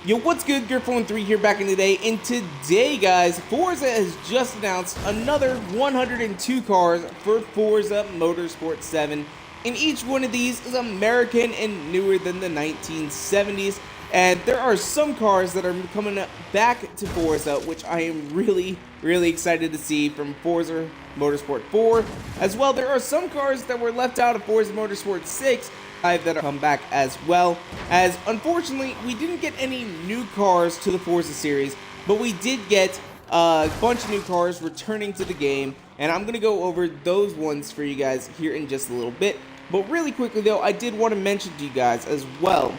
Yo, what's good? Griffon3 here back in the day, and today, guys, Forza has just announced another 102 cars for Forza Motorsport 7, and each one of these is American and newer than the 1970s, and there are some cars that are coming back to Forza, which I am really excited to see from Forza Motorsport 4. As well, there are some cars that were left out of Forza Motorsport 6 that come back as well, as unfortunately we didn't get any new cars to the Forza series, but we did get a bunch of new cars returning to the game, and I'm gonna go over those ones for you guys here in just a little bit. But really quickly though, I did want to mention to you guys as well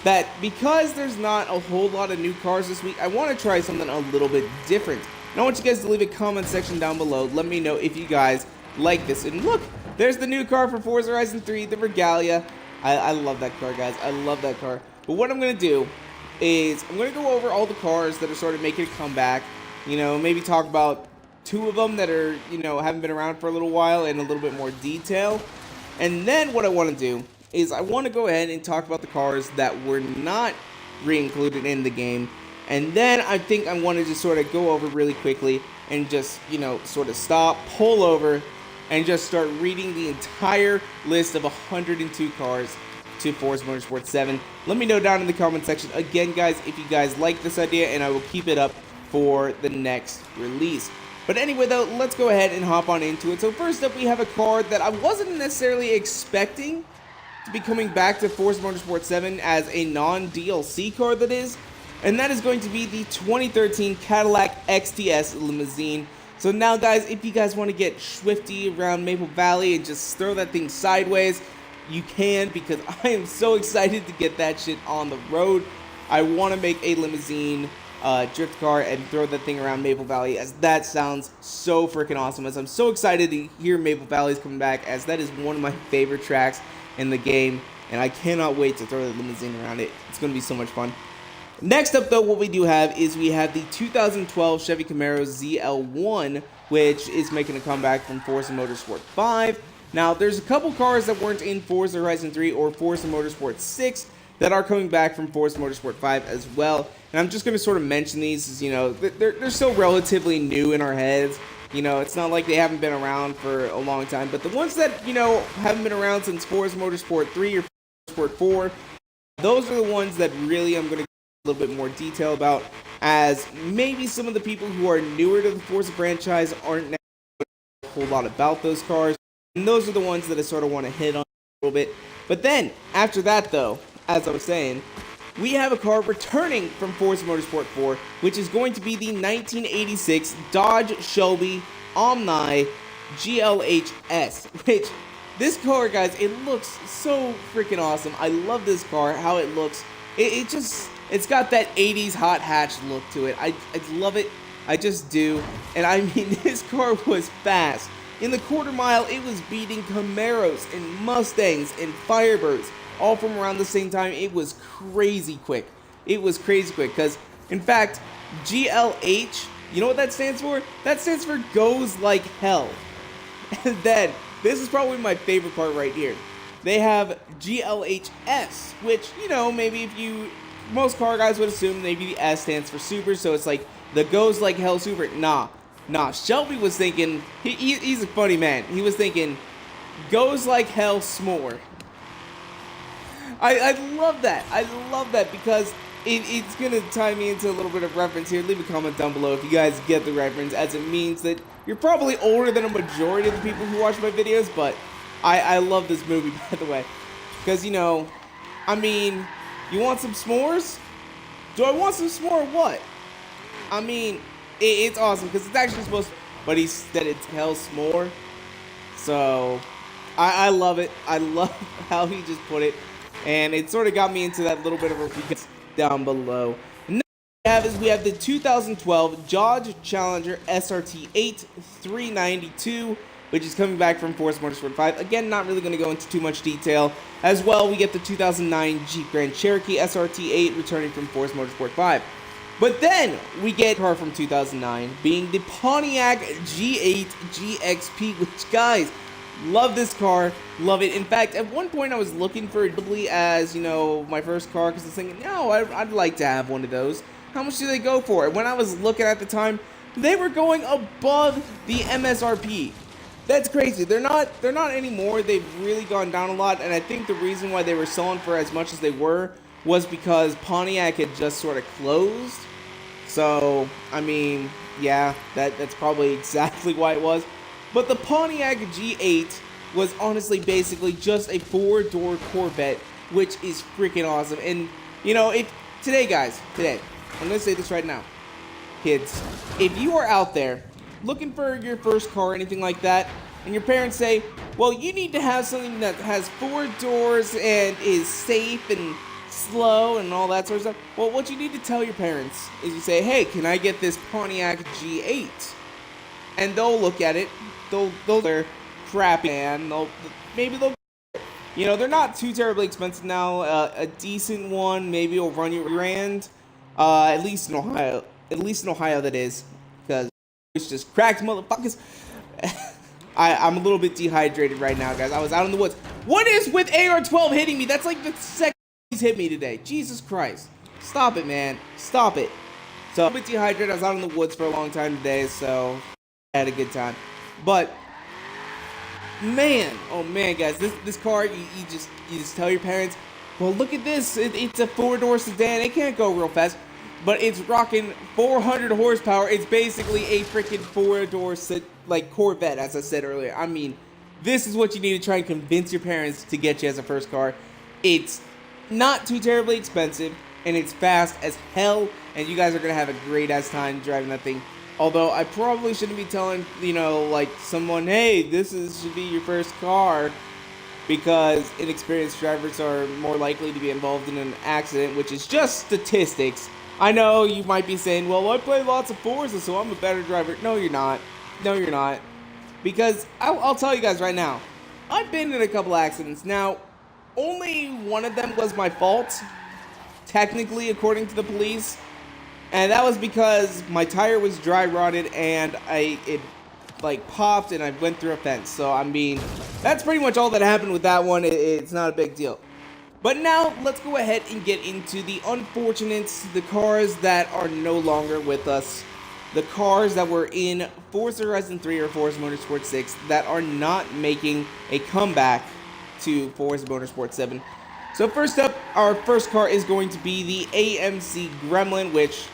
that because there's not a whole lot of new cars this week, I want to try something a little bit different, and I want you guys to leave a comment section down below. Let me know if you guys like this. And look, there's the new car for Forza Horizon 3, the Regalia. I love that car, guys. I love that car. But what I'm going to do is I'm going to go over all the cars that are sort of making a comeback. You know, maybe talk about two of them that are, you know, haven't been around for a little while in a little bit more detail. And then what I want to do is I want to go ahead and talk about the cars that were not re-included in the game. And then I think I want to just sort of go over really quickly and just, you know, sort of stop, pull over, and just start reading the entire list of 102 cars to Forza Motorsport 7. Let me know down in the comment section, again guys, if you guys like this idea, and I will keep it up for the next release. But anyway though, let's go ahead and hop on into it. So first up, we have a car that I wasn't necessarily expecting to be coming back to Forza Motorsport 7 as a non-DLC car, that is. And that is going to be the 2013 Cadillac XTS Limousine. So now guys, if you guys want to get swifty around Maple Valley and just throw that thing sideways, you can, because I am so excited to get that shit on the road. I want to make a limousine drift car and throw that thing around Maple Valley, as that sounds so freaking awesome. As I'm so excited to hear Maple Valley's coming back, as that is one of my favorite tracks in the game, and I cannot wait to throw the limousine around it. It's going to be so much fun. Next up though, what we do have is we have the 2012 Chevy Camaro ZL1, which is making a comeback from Forza Motorsport 5. Now, there's a couple cars that weren't in Forza Horizon 3 or Forza Motorsport 6 that are coming back from Forza Motorsport 5 as well. And I'm just going to sort of mention these as, you know, they're still relatively new in our heads. You know, it's not like they haven't been around for a long time, but the ones that, you know, haven't been around since Forza Motorsport 3 or Motorsport 4, those are the ones that really I'm going to a little bit more detail about, as maybe some of the people who are newer to the Forza franchise aren't necessarily a whole lot about those cars, and those are the ones that I sort of want to hit on a little bit. But then after that though, as I was saying, we have a car returning from Forza Motorsport 4, which is going to be the 1986 Dodge Shelby Omni GLHS, which this car, guys, it looks so freaking awesome. I love this car, how it looks. It's got that 80s hot hatch look to it. I love it. I just do. And I mean, this car was fast. In the quarter mile, it was beating Camaros and Mustangs and Firebirds all from around the same time. It was crazy quick. It was crazy quick because, in fact, GLH, you know what that stands for? That stands for Goes Like Hell. And then, this is probably my favorite part right here. They have GLHS, which, you know, maybe if you... most car guys would assume maybe the S stands for super, so it's like the Goes Like Hell Super. Nah. Shelby was thinking, he's a funny man. He was thinking, Goes Like Hell S'more. I love that. I love that because it's going to tie me into a little bit of reference here. Leave a comment down below if you guys get the reference, as it means that you're probably older than a majority of the people who watch my videos, but I love this movie, by the way. Because, you know, I mean... you want some s'mores? Do I want some s'more or what? I mean, it's awesome because it's actually supposed to, but he said it's hell s'more. So, I love it. I love how he just put it. And it sort of got me into that little bit of a because down below. Next we have the 2012 Dodge Challenger SRT8 392. Which is coming back from Forza Motorsport 5. Again, not really going to go into too much detail. As well, we get the 2009 Jeep Grand Cherokee SRT8 returning from Forza Motorsport 5. But then, we get a car from 2009, being the Pontiac G8 GXP, which, guys, Love this car, love it. In fact, at one point I was looking for it probably as, you know, my first car because I was thinking, no, I'd like to have one of those. How much do they go for? And when I was looking at the time, they were going above the MSRP. That's crazy. They're not anymore. They've really gone down a lot, and I think the reason why they were selling for as much as they were was because Pontiac had just sort of closed. So, I mean, yeah, that's probably exactly why it was. But the Pontiac G8 was honestly basically just a 4-door Corvette, which is freaking awesome. And, you know, today, I'm going to say this right now. Kids, if you are out there looking for your first car or anything like that, and your parents say, well, you need to have something that has 4 doors and is safe and slow and all that sort of stuff, well, what you need to tell your parents is you say, hey, can I get this Pontiac G8? And they'll look at it, they're crappy, and maybe they'll, you know, they're not too terribly expensive now. A decent one maybe will run you grand, at least in Ohio that is, because it's just cracked motherfuckers. I'm a little bit dehydrated right now, guys. I was out in the woods. What is with AR-12 hitting me? That's like the second he's hit me today. Jesus Christ. Stop it, man. Stop it. So, I'm a bit dehydrated. I was out in the woods for a long time today, so I had a good time. But, man, oh man, guys, this car, you just tell your parents, well, look at this. It's a 4-door sedan. It can't go real fast. But it's rocking 400 horsepower. It's basically a freaking 4-door like Corvette, as I said earlier. I mean, this is what you need to try and convince your parents to get you as a first car. It's not too terribly expensive, and it's fast as hell, and you guys are going to have a great-ass time driving that thing. Although, I probably shouldn't be telling, you know, like, someone, hey, should be your first car, because inexperienced drivers are more likely to be involved in an accident, which is just statistics. I know you might be saying, well, I play lots of Forza, so I'm a better driver. No, you're not. No, you're not. Because I'll tell you guys right now, I've been in a couple accidents. Now, only one of them was my fault, technically, according to the police. And that was because my tire was dry rotted and it like popped and I went through a fence. So, I mean, that's pretty much all that happened with that one. It's not a big deal. But now, let's go ahead and get into the unfortunates, the cars that are no longer with us, the cars that were in Forza Horizon 3 or Forza Motorsport 6 that are not making a comeback to Forza Motorsport 7. So first up, our first car is going to be the AMC Gremlin, which,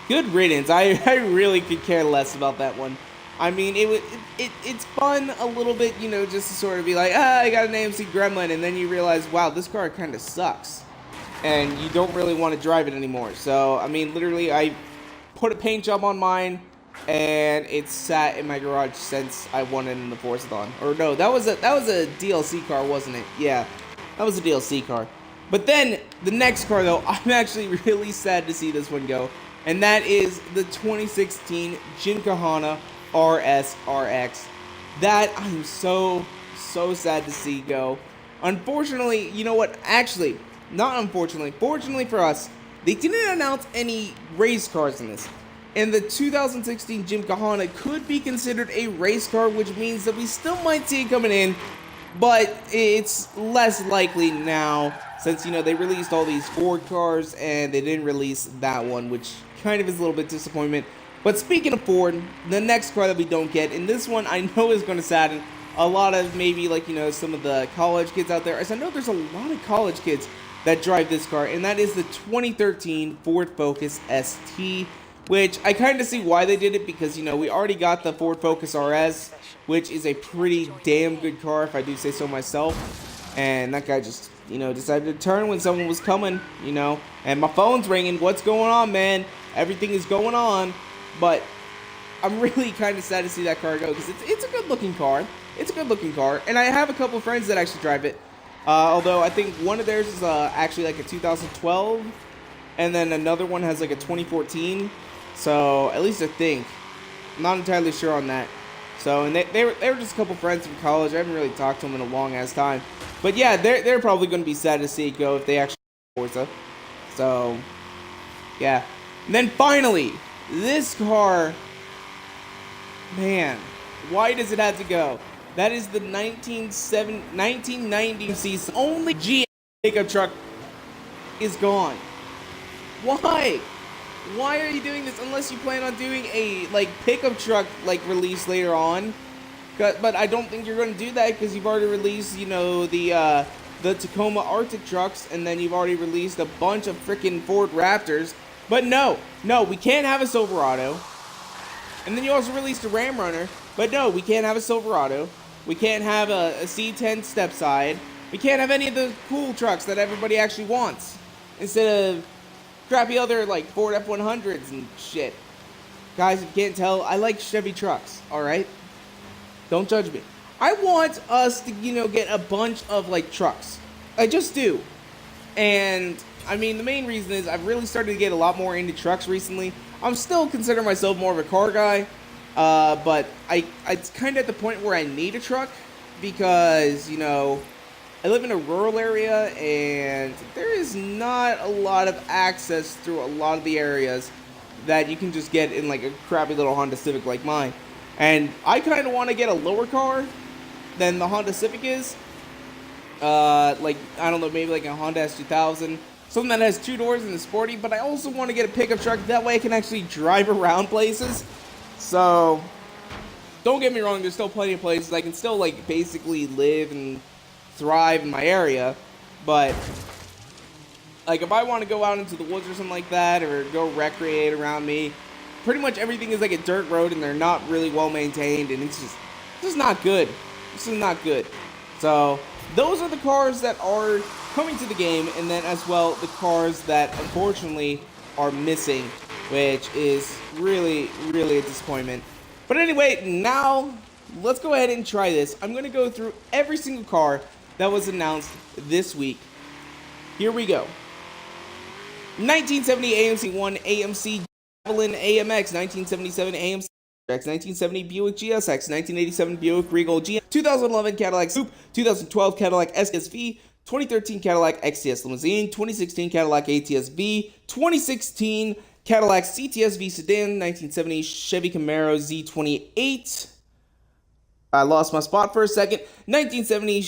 good riddance. I really could care less about that one. I mean, it's fun a little bit, you know, just to sort of be like, I got an AMC Gremlin, and then you realize, wow, this car kind of sucks, and you don't really want to drive it anymore. So, I mean, literally, I put a paint job on mine, and it's sat in my garage since I won it in the Forzathon. Or no, that was a DLC car, wasn't it? Yeah, that was a DLC car. But then, the next car, though, I'm actually really sad to see this one go, and that is the 2016 Gymkhana RS-RX. That I'm so sad to see go. Unfortunately, you know what? Actually, not unfortunately. Fortunately for us, they didn't announce any race cars in this. And the 2016 Gymkhana could be considered a race car, which means that we still might see it coming in, but it's less likely now since, you know, they released all these Ford cars and they didn't release that one, which kind of is a little bit disappointment. But speaking of Ford, the next car that we don't get, and this one I know is going to sadden a lot of maybe, like, you know, some of the college kids out there, as I know there's a lot of college kids that drive this car, and that is the 2013 Ford Focus ST, which I kind of see why they did it, because, you know, we already got the Ford Focus RS, which is a pretty damn good car, if I do say so myself, and that guy just, you know, decided to turn when someone was coming, you know, and my phone's ringing. What's going on, man? Everything is going on. But I'm really kind of sad to see that car go, because it's a good-looking car. It's a good-looking car, and I have a couple friends that actually drive it. Although I think one of theirs is actually like a 2012, and then another one has like a 2014. So at least I think. I'm not entirely sure on that. So, and they were just a couple friends from college. I haven't really talked to them in a long-ass time. But yeah, they're probably going to be sad to see it go if they actually Forza. So, yeah. And then finally, this car, man, why does it have to go? That is the 1990 season. Only GM pickup truck is gone. Why? Why are you doing this unless you plan on doing a pickup truck release later on? But I don't think you're going to do that because you've already released, you know, the Tacoma Arctic trucks, and then you've already released a bunch of freaking Ford Raptors. But no, we can't have a Silverado. And then you also released a Ram Runner. But no, we can't have a Silverado. We can't have a C10 stepside. We can't have any of the cool trucks that everybody actually wants. Instead of crappy other Ford F-100s and shit. Guys, if you can't tell, I like Chevy trucks, alright? Don't judge me. I want us to, you know, get a bunch of trucks. I just do. And I mean, the main reason is I've really started to get a lot more into trucks recently. I'm still considering myself more of a car guy, but it's kind of at the point where I need a truck because, you know, I live in a rural area and there is not a lot of access through a lot of the areas that you can just get in a crappy little Honda Civic like mine. And I kind of want to get a lower car than the Honda Civic is. I don't know, maybe a Honda S2000. Something that has 2 doors and is sporty, but I also want to get a pickup truck. That way I can actually drive around places. So, don't get me wrong, there's still plenty of places. I can still, basically live and thrive in my area. But, if I want to go out into the woods or something like that, or go recreate around me, pretty much everything is a dirt road, and they're not really well maintained, and it's just not good. This is not good. So, those are the cars that are coming to the game, and then as well the cars that unfortunately are missing, which is really, really a disappointment. But anyway, now let's go ahead and try this. I'm going to go through every single car that was announced this week. Here we go. 1970 AMC 1 AMC Javelin AMX, 1977 AMC X, 1970 Buick GSX, 1987 Buick Regal GM, 2011 Cadillac Coupe, 2012 Cadillac SSV, 2013 Cadillac XTS Limousine, 2016 Cadillac ATS-V, 2016 Cadillac CTS-V Sedan, 1970 Chevy Camaro Z28. I lost my spot for a second. 1970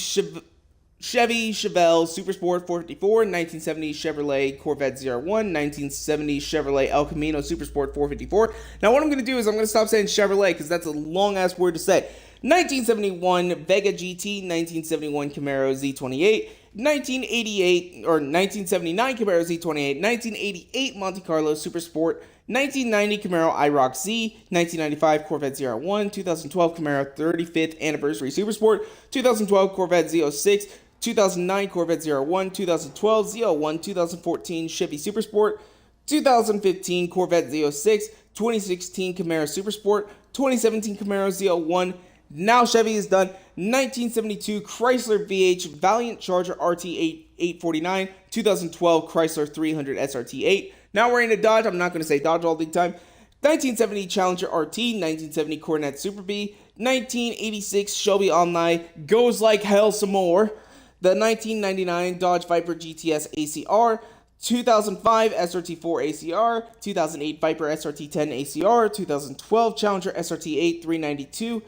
Chevy Chevelle Supersport 454, 1970 Chevrolet Corvette ZR1, 1970 Chevrolet El Camino Supersport 454. Now what I'm going to do is I'm going to stop saying Chevrolet because that's a long-ass word to say. 1971 Vega GT, 1971 Camaro Z28, 1979 Camaro Z28, 1988 Monte Carlo Supersport, 1990 Camaro IROC Z, 1995 Corvette ZR1, 2012 Camaro 35th Anniversary Supersport, 2012 Corvette Z06, 2009 Corvette ZR1, 2012 Z01, 2014 Chevy Supersport, 2015 Corvette Z06, 2016 Camaro Supersport, 2017 Camaro Z01. Now Chevy is done. 1972 Chrysler VH Valiant Charger RT 849, 2012 Chrysler 300 SRT8. Now we're into Dodge. I'm not going to say Dodge all the time. 1970 Challenger RT, 1970 Coronet Super B, 1986 Shelby Omni goes like hell some more. The 1999 Dodge Viper GTS ACR, 2005 SRT4 ACR, 2008 Viper SRT10 ACR, 2012 Challenger SRT8 392,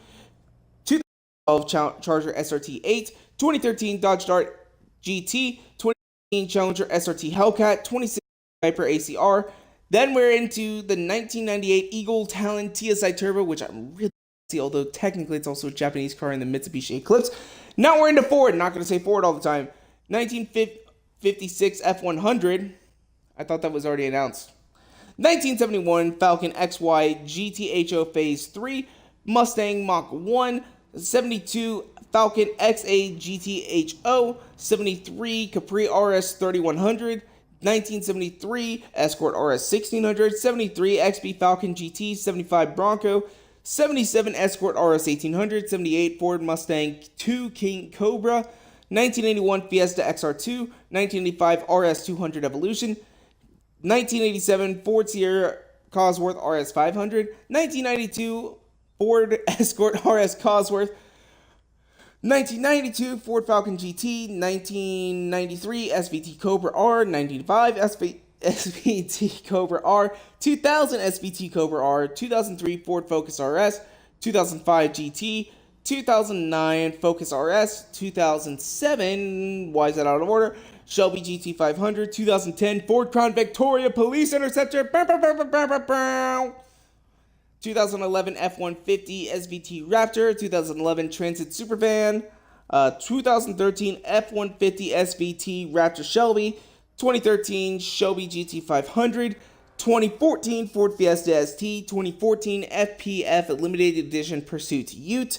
2012 Charger SRT8, 2013 Dodge Dart GT, 2018 Challenger SRT Hellcat, 2016 Viper ACR. Then we're into the 1998 Eagle Talon TSI Turbo, which I'm really see, although technically it's also a Japanese car in the Mitsubishi Eclipse. Now we're into Ford. Not going to say Ford all the time. 1956 F100. I thought that was already announced. 1971 Falcon XY GTHO Phase 3. Mustang Mach 1. 72 Falcon XA GTHO. 73 Capri RS 3100. 1973 Escort RS 1600. 73 XB Falcon GT. 75 Bronco. 77 Escort RS 1800, 78 Ford Mustang 2 King Cobra, 1981 Fiesta XR2, 1985 RS 200 Evolution, 1987 Ford Sierra Cosworth RS 500, 1992 Ford Escort RS Cosworth, 1992 Ford Falcon GT, 1993 SVT Cobra R, 1995 SVT Cobra R, 2000 SVT Cobra R, 2003 Ford Focus RS, 2005 GT, 2009 Focus RS, 2007, why is that out of order? Shelby GT500, 2010 Ford Crown Victoria Police Interceptor, 2011 F-150 SVT Raptor, 2011 Transit Supervan, 2013 F-150 SVT Raptor Shelby, 2013 Shelby GT500, 2014 Ford Fiesta ST, 2014 FPF Limited Edition Pursuit Ute,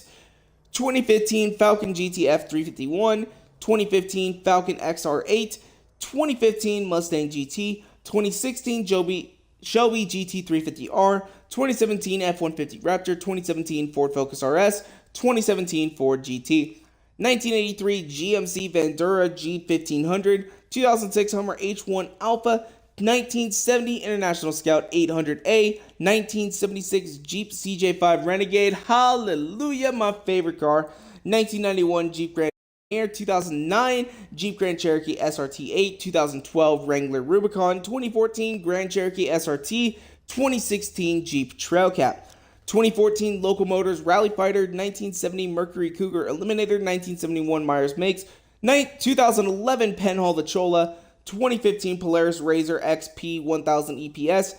2015 Falcon GTF 351, 2015 Falcon XR8, 2015 Mustang GT, 2016 Shelby GT 350R, 2017 F-150 Raptor, 2017 Ford Focus RS, 2017 Ford GT, 1983 GMC Vandura G1500, 2006 Hummer H1 Alpha, 1970 International Scout 800A, 1976 Jeep CJ5 Renegade, hallelujah, my favorite car, 1991 Jeep Grand Air, 2009 Jeep Grand Cherokee SRT8, 2012 Wrangler Rubicon, 2014 Grand Cherokee SRT, 2016 Jeep Trailcat, 2014 Local Motors Rally Fighter, 1970 Mercury Cougar Eliminator, 1971 Myers Makes, 2011 Penhall Chola, 2015 Polaris Razor XP 1000 EPS,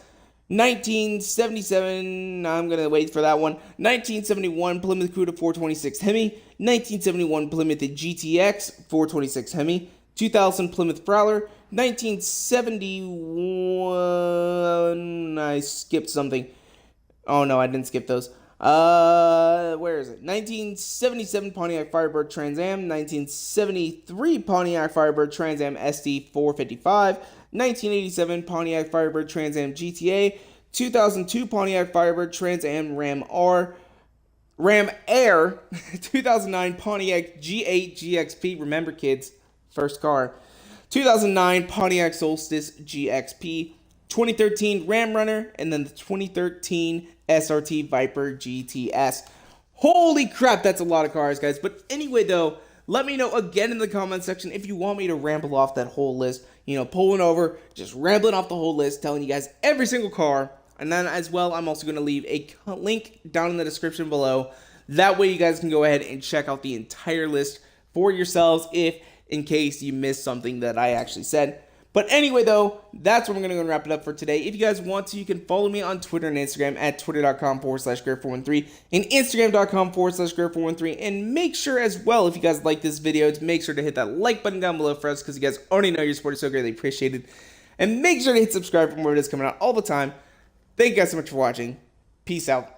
1977, I'm going to wait for that one, 1971 Plymouth Cuda 426 Hemi, 1971 Plymouth GTX 426 Hemi, 2000 Plymouth Prowler, 1971, I skipped something. Oh no, I didn't skip those. Where is it? 1977 Pontiac Firebird Trans Am, 1973 Pontiac Firebird Trans Am SD 455, 1987 Pontiac Firebird Trans Am GTA, 2002 Pontiac Firebird Trans Am Ram Air, 2009 Pontiac G8 GXP, remember kids, first car, 2009 Pontiac Solstice GXP, 2013 Ram Runner, and then the 2013 SRT Viper GTS. Holy crap, that's a lot of cars, guys. But anyway, though, let me know again in the comment section if you want me to ramble off that whole list. You know, pulling over, just rambling off the whole list, telling you guys every single car. And then as well, I'm also going to leave a link down in the description below. That way you guys can go ahead and check out the entire list for yourselves if in case you missed something that I actually said. But anyway, though, that's where I'm going to go and wrap it up for today. If you guys want to, you can follow me on Twitter and Instagram at twitter.com/Greg413 and Instagram.com/Greg413. And make sure as well, if you guys like this video, to make sure to hit that like button down below for us because you guys already know your support is so greatly appreciated. And make sure to hit subscribe for more videos coming out all the time. Thank you guys so much for watching. Peace out.